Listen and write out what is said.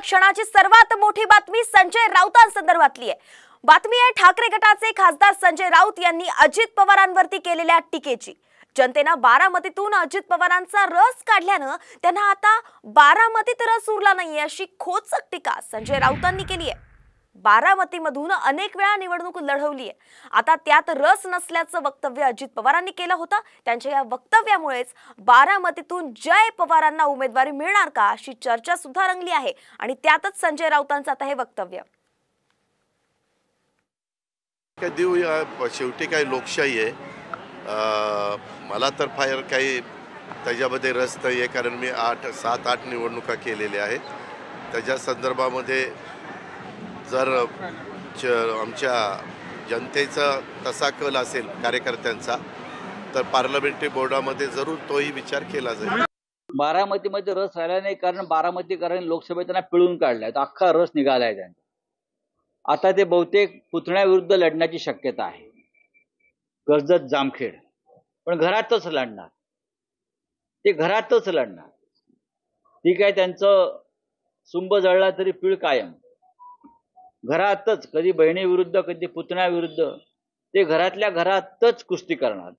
क्षणाची सर्वात मोठी बातमी संजय राऊतांसंदर्भातली आहे। बातमी आहे ठाकरे गटाचे खासदार संजय राऊत यांनी अजित पवारांवरती केलेल्या टीकेची। जनतेने बारामतीतून अजित पवारांचा रस काढल्याने त्यांना आता बारामतीत रस उरला नाही अशी खोचक टीका संजय राऊतांनी केली आहे। बारामतीमधून अनेक वेळा निवडणूक लढवली आहे, आता त्यात रस नसल्याचं वक्तव्य अजित पवारांनी केलं होतं। त्यांच्या या वक्तव्यामुळेच बारामतीतून जय पवारांना उमेदवारी मिळणार का अशी चर्चा सुद्धा रंगली आहे आणि त्यातच संजय राऊतांचं आता हे वक्तव्य। शेवटी काही लोकशाही आहे, मला तर फार काही त्याच्यामध्ये रस नाही आहे, कारण मी 7-8 निवडणुका केलेल्या आहेत। त्याच्या संदर्भामध्ये जर आमच्या जनतेचा तसा कल असेल कार्यकर्त्यांचा तर पार्लमेंटरी बोर्डामध्ये जरूर तोही विचार केला जाईल। बारामतीमध्ये रस राहिला नाही, कारण बारामतीकरांनी लोकसभेत त्यांना पिळून काढलाय, अख्खा रस निघालाय त्यांचा। आता ते बहुतेक पुतण्याविरुद्ध लढण्याची शक्यता आहे, कर्जत जामखेड, पण घरातच लढणार, ते घरातच लढणार। ठीक आहे, त्यांचं सुंब जळला तरी पीळ कायम, घरातच, कधी बहिणी विरुद्ध कधी पुतण्या विरुद्ध, ते घरातल्या घरातच कुस्ती करणार।